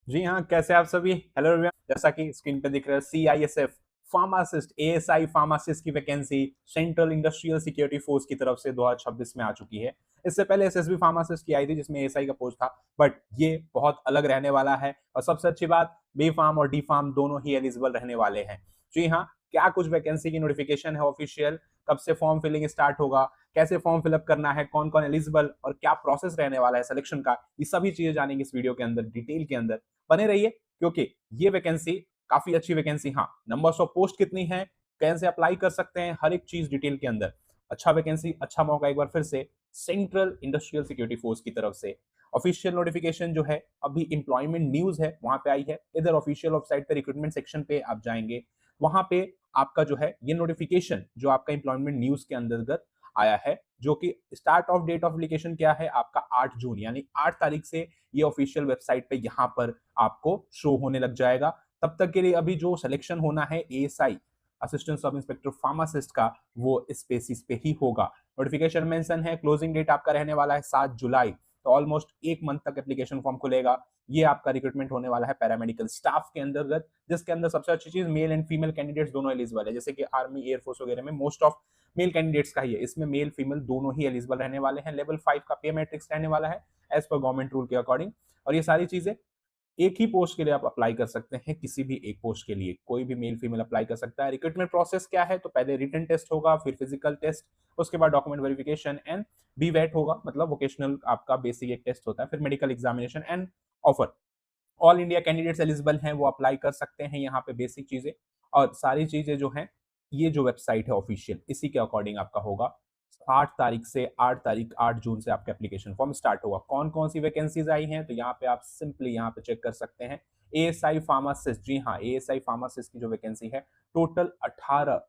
जी हाँ, कैसे आप सभी। हेलो एवरीवन, जैसा कि स्क्रीन पे दिख रहा है CISF फार्मासिस्ट ASI फार्मासिस्ट की vacancy central industrial security force की तरफ से 2026 में आ चुकी है। इससे पहले SSB फार्मासिस्ट की आई थी जिसमें ASI का पोस्ट था, बट ये बहुत अलग रहने वाला है। और सबसे अच्छी बात, बी फार्म और डी फार्म दोनों ही एलिजिबल रहने वाले हैं। जी हाँ, क्या कुछ वैकेंसी की नोटिफिकेशन है ऑफिशियल, कब से फॉर्म फिलिंग स्टार्ट होगा, कैसे फॉर्म फिलअप करना है, कौन कौन एलिजिबल और क्या प्रोसेस रहने वाला है सिलेक्शन का, ये सभी चीजें जानेंगे इस वीडियो के अंदर डिटेल के अंदर। बने रहिए, क्योंकि ये वैकेंसी काफी अच्छी वैकेंसी। हाँ, नंबर्स ऑफ पोस्ट कितनी है, कैसे अप्लाई कर सकते हैं, हर एक चीज डिटेल के अंदर। अच्छा वैकेंसी, अच्छा मौका एक बार फिर से सेंट्रल इंडस्ट्रियल सिक्योरिटी फोर्स की तरफ से। ऑफिशियल नोटिफिकेशन जो है अभी एम्प्लॉयमेंट न्यूज है वहां पे आई है। इधर ऑफिशियल वेबसाइट पे रिक्रूटमेंट सेक्शन पे आप जाएंगे, वहां पे आपका जो है ये नोटिफिकेशन जो आपका एम्प्लॉयमेंट न्यूज के अंतर्गत आया है, जो कि start of date of application क्या है आपका 8 जून, यानी 8 तारीख से ये ऑफिशियल वेबसाइट पे यहां पर आपको शो होने लग जाएगा। तब तक के लिए अभी जो सिलेक्शन होना है ASI assistant sub inspector pharmacist का, वो इस बेसिस पे ही होगा। नोटिफिकेशन मेंशन है, क्लोजिंग डेट आपका रहने वाला है 7 जुलाई, तो ऑलमोस्ट एक मंथ तक एप्लीकेशन फॉर्म खुलेगा। ये आपका रिक्रूटमेंट होने वाला है पैरामेडिकल स्टाफ के अंतर्गत, जिसके अंदर सबसे अच्छी चीज मेल एंड फीमेल कैंडिडेट्स दोनों एलिजिबल है। जैसे कि आर्मी एयरफोर्स वगैरह में मोस्ट ऑफ मेल कैंडिडेट्स का ही है, इसमें मेल फीमेल दोनों ही एलिजिबल रहने वाले हैं। लेवल 5 का पे मैट्रिक्स रहने वाला है एज पर गवर्नमेंट रूल के अकॉर्डिंग। और ये सारी चीजें एक ही पोस्ट के लिए आप अप्लाई कर सकते हैं, किसी भी एक पोस्ट के लिए कोई भी मेल फीमेल अप्लाई कर सकता है। रिक्रूटमेंट प्रोसेस क्या है, तो पहले रिटन टेस्ट होगा, फिर फिजिकल टेस्ट, उसके बाद डॉक्यूमेंट वेरिफिकेशन एंड बीवेट होगा, मतलब वोकेशनल आपका बेसिक एक टेस्ट होता है, फिर medical examination and offer. All India candidates eligible हैं, वो अप्लाई कर सकते हैं यहाँ पे बेसिक चीजें। और सारी चीजें जो हैं, ये जो वेबसाइट है ऑफिशियल, इसी के अकॉर्डिंग आपका होगा। 8 जून से आपका एप्लीकेशन फॉर्म स्टार्ट होगा। कौन कौन सी वैकेंसीज आई हैं, तो यहाँ पे आप सिंपली यहाँ पे चेक कर सकते हैं। ASI फार्मासिस्ट, जी हाँ, ASI फार्मासिस्ट की जो वैकेंसी है, टोटल 18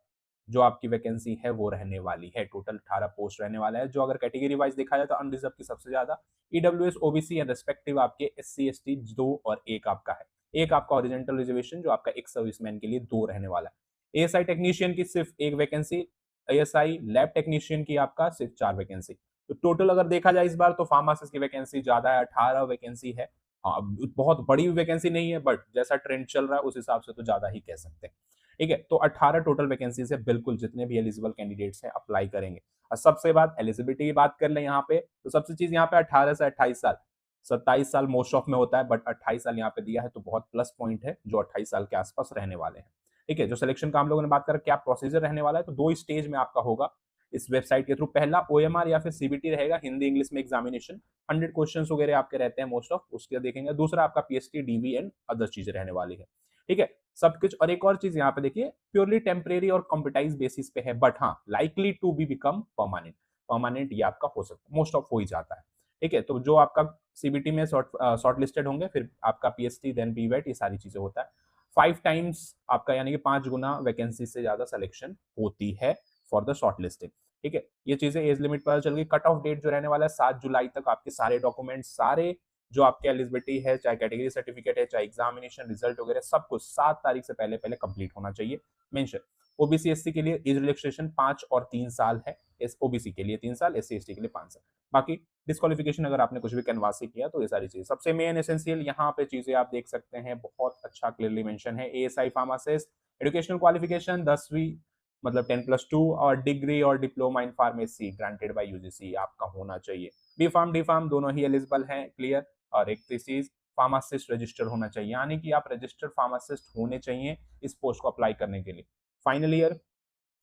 जो आपकी वैकेंसी है वो रहने वाली है। टोटल 18 पोस्ट रहने वाला है, जो अगर कैटेगरी वाइज देखा जाए तो अनरिजर्व की सबसे ज्यादा, EWS OBC एंड रेस्पेक्टिव आपके SC ST 2 और 1 आपका है। एक आपका ओरिजेंटल रिजर्वेशन जो आपका एक सर्विसमैन के लिए 2 रहने वाला है। ASI टेक्नीशियन की सिर्फ एक वैकेंसी, ASI लैब टेक्नीशियन की आपका सिर्फ 4 वैकेंसी। तो टोटल अगर देखा जाए इस बार तो फार्मासिस्ट की वैकेंसी ज्यादा है, 18 वैकेंसी है। हाँ, बहुत बड़ी वैकेंसी नहीं है, बट जैसा ट्रेंड चल रहा है उस हिसाब से तो ज्यादा ही कह सकते हैं। ठीक है, तो 18 टोटल वैकेंसी है, बिल्कुल जितने भी एलिजिबल कैंडिडेट्स हैं अप्लाई करेंगे। और सबसे बात एलिजिबिलिटी की बात कर ले यहाँ पे, तो सबसे चीज यहाँ पे 18 से 28 साल, 27 साल मोस्ट ऑफ में होता है, बट 28 साल यहाँ पे दिया है, तो बहुत प्लस पॉइंट है जो 28 साल के आसपास रहने वाले हैं। ठीक है, जो सिलेक्शन का हम लोगों ने बात करा क्या प्रोसीजर रहने वाला है, तो 2 स्टेज में आपका होगा इस वेबसाइट के थ्रू। पहला OMR या फिर CBT रहेगा, हिंदी इंग्लिश में एग्जामिनेशन, 100 क्वेश्चन वगैरह आपके रहते हैं मोस्ट ऑफ, उसके देखेंगे। दूसरा आपका PST DV एंड अदर चीजें रहने वाली है। ठीक है, सब कुछ। और एक और चीज यहाँ पे देखिए, प्योरली टेम्परेरी और कॉम्पिटाइज बेसिस पे है, बट हाँ likely to be become permanent. Permanent ये आपका हो सकता है, मोस्ट ऑफ हो ही जाता है। ठीक है, तो जो आपका CBT में शॉर्ट लिस्टेड होंगे, फिर आपका PST देन BWET, ये सारी चीजें होता है। 5 टाइम्स आपका, यानी कि 5 गुना वैकेंसी से ज्यादा सिलेक्शन होती है फॉर द शॉर्ट लिस्टिंग। ठीक है, ये चीजें एज लिमिट पर चल गई। कट ऑफ डेट जो रहने वाला है 7 जुलाई तक, आपके सारे डॉक्यूमेंट, सारे जो आपके एलिजिबिलिटी है, चाहे कैटेगरी सर्टिफिकेट है, चाहे एग्जामिनेशन रिजल्ट वगैरह, सब कुछ 7 तारीख से पहले पहले कंप्लीट होना चाहिए। मेंशन OBC SC के लिए एज रिलैक्सेशन 5 और 3 साल है। OBC के लिए 3 साल, SC ST के लिए 5 साल। बाकी डिस्कालिफिकेशन अगर आपने कुछ भी कैनवासी किया तो ये सारी चीजें। सबसे मेन एसेंशियल यहाँ पे चीजें आप देख सकते हैं, बहुत अच्छा क्लियरली मेंशन है। ASI फार्मासिस्ट एजुकेशनल क्वालिफिकेशन 10वीं, मतलब 10+2, और डिग्री और diploma in pharmacy granted by UGC आपका होना चाहिए। बी फार्म डी फार्म दोनों ही एलिजिबल हैं, क्लियर। और एक चीज, फार्मासिस्ट रजिस्टर होना चाहिए, यानी कि आप रजिस्टर्ड फार्मासिस्ट होने चाहिए इस पोस्ट को अप्लाई करने के लिए। फाइनल ईयर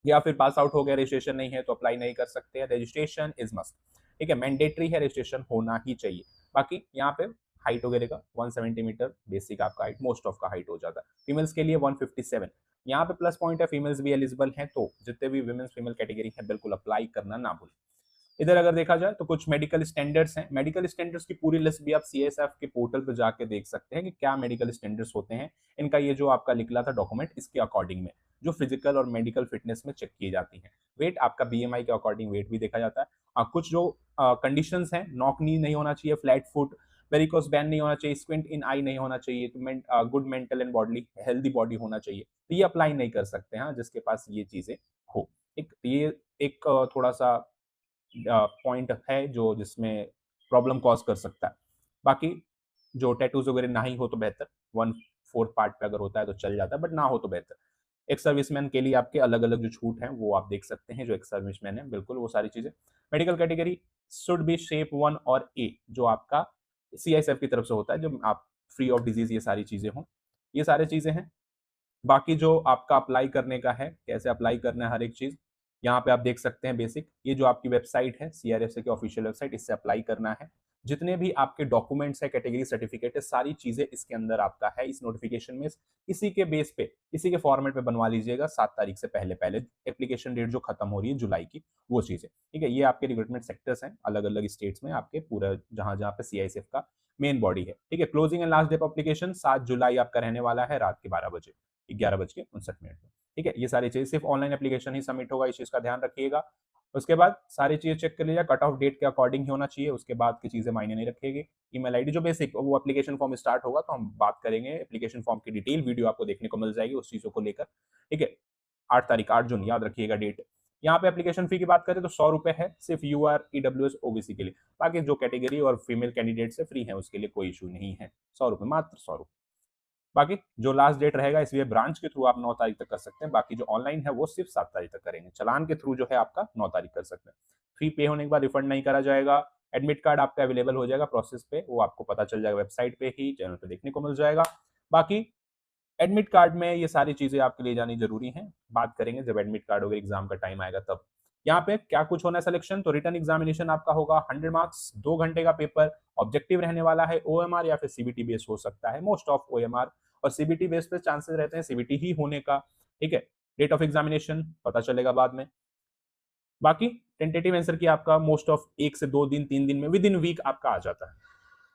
या फिर पास आउट हो गया, रजिस्ट्रेशन नहीं है तो अप्लाई नहीं कर सकते हैं। Registration is must. ठीक है, मैंडेटरी है, रजिस्ट्रेशन होना ही चाहिए। बाकी यहाँ पे हाइट वगैरह का 170 मीटर बेसिक आपका हाइट, मोस्ट ऑफ का हाइट हो जाता है। फीमेल्स के लिए 157। यहाँ पे प्लस पॉइंट है, फीमेल्स भी एलिजिबल हैं, तो जितने भी वुमेन्स फीमेल कैटेगरी है बिल्कुल अप्लाई करना ना भूलें। इधर अगर देखा जाए तो कुछ मेडिकल स्टैंडर्ड्स हैं। मेडिकल स्टैंडर्ड्स की पूरी लिस्ट भी आप CSF के पोर्टल पर जाके देख सकते हैं कि क्या मेडिकल स्टैंडर्ड्स होते हैं। इनका ये जो आपका निकला था डॉक्यूमेंट, इसके अकॉर्डिंग में जो फिजिकल और मेडिकल फिटनेस में चेक की जाती है। वेट आपका BMI के अकॉर्डिंग वेट भी देखा जाता है। कुछ जो कंडीशंस हैं, नॉक नी नहीं होना चाहिए, फ्लैट फुट, वेरिकोस बैन नहीं होना चाहिए, स्क्विंट इन आई नहीं होना चाहिए, तो good mental and body healthy body होना चाहिए, तो ये अप्लाई नहीं कर सकते हैं जिसके पास ये चीजें हो। एक थोड़ा सा पॉइंट है जो जिसमें प्रॉब्लम कॉज कर सकता है। बाकी जो टैटूज वगैरह ना ही हो तो बेहतर, 1/4 पार्ट पे अगर होता है तो चल जाता है, बट ना हो तो बेहतर। एक सर्विसमैन के लिए आपके अलग-अलग जो छूट हैं वो आप देख सकते हैं, जो एक सर्विसमैन है, बिल्कुल वो सारी चीज़ें। Medical category should be shape 1 और ए, जो आपका सीआईएसएफ की तरफ से होता है, जो आप फ्री ऑफ डिजीज़ ये सारी चीज़ें हों, ये सारी चीज़ें हैं। बाकी जो आपका अप्लाई करने का है, कैसे अप्लाई करना है हर एक चीज़, यहाँ पे आप देख सकते हैं बेसिक। ये जो आपकी वेबसाइट है, सीआरएफसी की ऑफिशियल वेबसाइट, इससे अप्लाई करना है। जितने भी आपके डॉक्यूमेंट्स हैं, कैटेगरी सर्टिफिकेट है, सारी चीज़ें इसके अंदर आपका है, इस नोटिफिकेशन में। इसी के बेस पे, इसी के फॉर्मेट में बनवा लीजिएगा 7 तारीख से पहले-पहले, एप्लीकेशन डेट जो खत्म हो रही है जुलाई की, वो चीज़ें, ठीक है? ये आपके रिक्रूटमेंट सेक्टर्स हैं, अलग-अलग स्टेट्स में आपके पूरा जहाँ-जहाँ पे सीआईएसएफ का मेन बॉडी है, ठीक है? Closing and last day of application 7 जुलाई आपका रहने वाला है रात के 12 बजे। 11:59 पे, ठीक है? ये सारी चीज़ें सिर्फ ऑनलाइन एप्लीकेशन ही सबमिट होगा, इस चीज़ का ध्यान रखिएगा। उसके बाद सारी चीज़ें चेक कर लीजिएगा, कट ऑफ डेट के अकॉर्डिंग ही होना चाहिए, उसके बाद की चीज़ें मायने नहीं रखेगी। ईमेल आईडी जो बेसिक वो एप्लीकेशन फॉर्म स्टार्ट होगा तो हम बात करेंगे, एप्लीकेशन फॉर्म की डिटेल वीडियो आपको देखने को मिल जाएगी उस चीज़ों को लेकर, ठीक है? 8 तारीख 8 जून याद रखिएगा डेट। यहाँ पे एप्लीकेशन फी की बात करें तो ₹100 है, सिर्फ यूआर, ईडब्ल्यूएस, ओबीसी के लिए। बाकी जो कैटेगरी और फीमेल कैंडिडेट्स है फ्री है, उसके लिए कोई इश्यू नहीं है। ₹100 मात्र ₹100। बाकी जो लास्ट डेट रहेगा एसबीआई ब्रांच के थ्रू आप 9 तारीख तक कर सकते हैं, बाकी जो ऑनलाइन है वो सिर्फ 7 तारीख तक करेंगे। चालान के थ्रू जो है आपका 9 तारीख कर सकते हैं। फी पे होने के बाद रिफंड नहीं करा जाएगा। एडमिट कार्ड आपका अवेलेबल हो जाएगा प्रोसेस पे, वो आपको पता चल जाएगा वेबसाइट पे ही, चैनल पे देखने को मिल जाएगा। बाकी एडमिट कार्ड में ये सारी चीज़ें आपके लिए जानी ज़रूरी हैं। बात करेंगे जब एडमिट कार्ड वगैरह एग्ज़ाम का टाइम आएगा तब। यहाँ पे क्या कुछ होना है सिलेक्शन, तो रिटन एग्ज़ामिनेशन आपका होगा 100 मार्क्स, 2 घंटे का पेपर, ऑब्जेक्टिव रहने वाला है, ओएमआर या फिर सीबीटी बेस्ड हो सकता है, मोस्ट ऑफ ओएमआर और सीबीटी बेस पे चांसेस रहते हैं सीबीटी ही होने का, ठीक है? डेट ऑफ एग्ज़ामिनेशन पता चलेगा बाद में। बाकी टेंटेटिव आंसर की आपका मोस्ट ऑफ 1 से 2 दिन, 3 दिन में विद इन वीक आपका आ जाता है।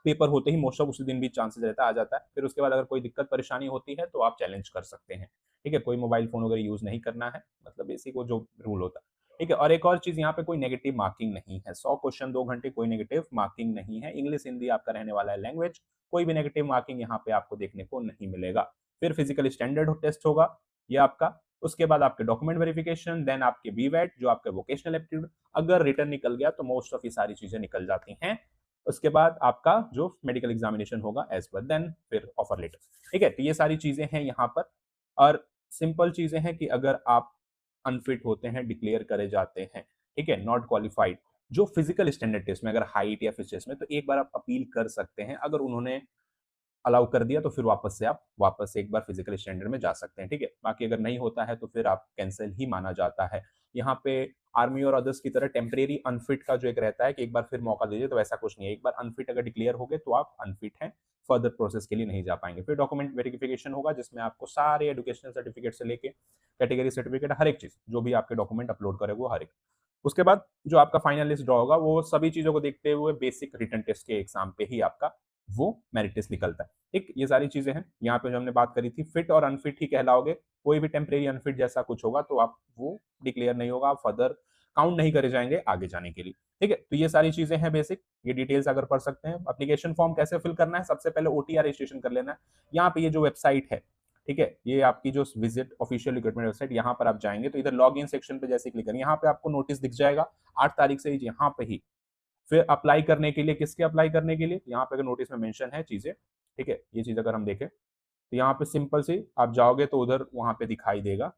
पेपर होते ही मोस्ट ऑफ उसी दिन भी चांसेस रहता है आ जाता है। फिर उसके बाद अगर कोई दिक्कत परेशानी होती है तो आप चैलेंज कर सकते हैं, ठीक है? कोई मोबाइल फ़ोन वगैरह यूज़ नहीं करना है, मतलब बेसिक वो जो रूल होता है, ठीक है? और एक और चीज़ यहाँ पे कोई नेगेटिव मार्किंग नहीं है, 100 क्वेश्चन 2 घंटे कोई नेगेटिव मार्किंग नहीं है। इंग्लिश, हिंदी आपका रहने वाला है लैंग्वेज, कोई भी नेगेटिव मार्किंग यहाँ पे आपको देखने को नहीं मिलेगा। फिर फिजिकल स्टैंडर्ड टेस्ट होगा ये आपका, उसके बाद आपके डॉक्यूमेंट वेरिफिकेशन, देन आपके बीवैट जो आपका वोकेशनल एप्टीट्यूड, अगर रिटर्न निकल गया तो मोस्ट ऑफ ये सारी चीज़ें निकल जाती हैं। उसके बाद आपका जो मेडिकल एग्जामिनेशन होगा एज पर देन फिर ऑफर लेटर, ठीक है? तो ये सारी चीजें हैं यहाँ पर, और सिंपल चीजें हैं कि अगर आप अनफिट होते हैं, डिक्लेयर करे जाते हैं, ठीक है, नॉट क्वालिफाइड, जो फिजिकल स्टैंडर्ड टेस्ट में अगर हाइट या फिर चेस्ट में, तो एक बार आप अपील कर सकते हैं। अगर उन्होंने अलाउ कर दिया तो फिर वापस से आप वापस से एक बार फिजिकल स्टैंडर्ड में जा सकते हैं, ठीक है? बाकी अगर नहीं होता है तो फिर आप कैंसिल ही माना जाता है। यहाँ पे आर्मी और अदर्स की तरह टेम्परेरी अनफिट का जो एक रहता है कि एक बार फिर मौका दीजिए, तो ऐसा कुछ नहीं है। एक बार अनफिट अगर डिक्लेयर हो गए तो आप अनफिट हैं, फर्दर प्रोसेस के लिए नहीं जा पाएंगे। फिर डॉक्यूमेंट वेरिफिकेशन होगा जिसमें आपको सारे एजुकेशनल सर्टिफिकेट से लेके कैटेगरी सर्टिफिकेट हर एक चीज़, जो भी आपके डॉक्यूमेंट अपलोड करे वो हर एक। उसके बाद जो आपका फाइनल लिस्ट ड्रॉ होगा वो सभी चीज़ों को देखते हुए बेसिक रिटन टेस्ट के एग्जाम पे ही आपका वो मेरिट लिस्ट निकलता है। ठीक, ये सारी चीज़ें हैं। यहाँ पे जो हमने बात करी थी फिट और अनफिट ही कहलाओगे। कोई भी टेम्परेरी अनफिट जैसा कुछ होगा तो आप वो डिक्लेयर नहीं होगा, आप फर्दर काउंट नहीं करे जाएँगे आगे जाने के लिए। ठीक है? तो ये सारी चीज़ें हैं बेसिक, ये डिटेल्स अगर पढ़ सकते हैं। एप्लीकेशन फॉर्म कैसे फिल करना है? सबसे पहले ओटीआर रजिस्ट्रेशन कर लेना है। यहाँ पे ये जो वेबसाइट है, ठीक है? ये आपकी जो विजिट ऑफिशियल रिक्रूटमेंट वेबसाइट, यहाँ पर आप जाएँगे तो इधर लॉगिन सेक्शन पे जैसे क्लिक करेंगे, यहाँ पे आपको नोटिस दिख जाएगा 8 तारीख से ही यहाँ पे ही। फिर अप्लाई करने के लिए किसके अप्लाई करने के लिए? यहाँ पे अगर नोटिस में मेंशन है चीज़ें, ठीक है? ये चीज़ अगर हम देखें, तो यहाँ पे सिंपल सी आप जाओगे तो उधर वहाँ पे दिखाई देगा,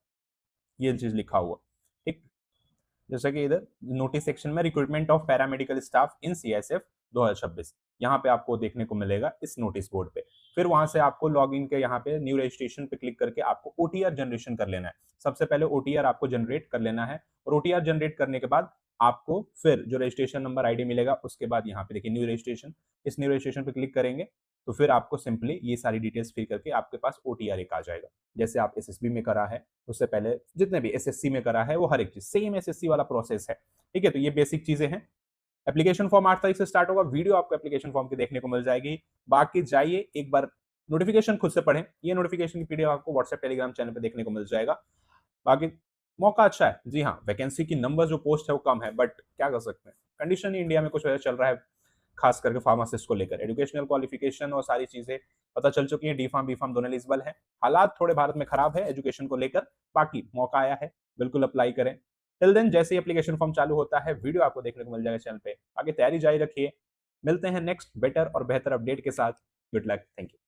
ये चीज़ लिखा हुआ, ठीक? जैसा कि इधर नोटिस सेक्शन में recruitment of paramedical staff in CSF 2026, यहाँ पे आपको देखने को मिलेगा इस नोटिस बोर्ड पे। फिर वहाँ से आपको लॉगिन के यहाँ पे न्यू रजिस्ट्रेशन पे क्लिक करके आपको ओटीआर जनरेशन कर लेना है। सबसे पहले ओटीआर आपको जनरेट कर लेना है और ओटीआर जनरेट करने के बाद आपको फिर जो रजिस्ट्रेशन नंबर आईडी मिलेगा उसके बाद यहाँ पे देखिए न्यू रजिस्ट्रेशन, इस न्यू रजिस्ट्रेशन पे क्लिक करेंगे तो फिर आपको सिंपली ये सारी डिटेल्स फिल करके आपके पास ओटीआर एक आ जाएगा। जैसे आप एसएसबी में करा है, उससे पहले जितने भी एसएससी में करा है वो हर एक चीज सेम एसएससी वाला प्रोसेस है। ठीक है? तो ये बेसिक चीजें हैं। एप्लीकेशन फॉर्म 8 तारीख से स्टार्ट होगा, वीडियो आपको एप्लीकेशन फॉर्म की देखने को मिल जाएगी। बाकी जाइए एक बार नोटिफिकेशन खुद से पढ़ें, ये नोटिफिकेशन की पीडीएफ आपको व्हाट्सएप टेलीग्राम चैनल पे देखने को मिल जाएगा। बाकी मौका अच्छा है, जी हाँ, वैकेंसी की नंबर जो पोस्ट है वो कम है, बट क्या कर सकते हैं, कंडीशन ही इंडिया में कुछ वैसा चल रहा है, खास करके फार्मासिस्ट को लेकर। एजुकेशनल क्वालिफिकेशन और सारी चीजें पता चल चुकी है, डी फार्म बी फार्म दोनों एलिजिबल है। हालात थोड़े भारत में खराब है एजुकेशन को लेकर, बाकी मौका आया है, बिल्कुल अप्लाई करें। टिल देन जैसे ही एप्लीकेशन फॉर्म चालू होता है वीडियो आपको देखने को मिल जाएगा चैनल पे। आगे तैयारी जारी रखिए, मिलते हैं नेक्स्ट बेटर और बेहतर अपडेट के साथ। Good luck, thank you.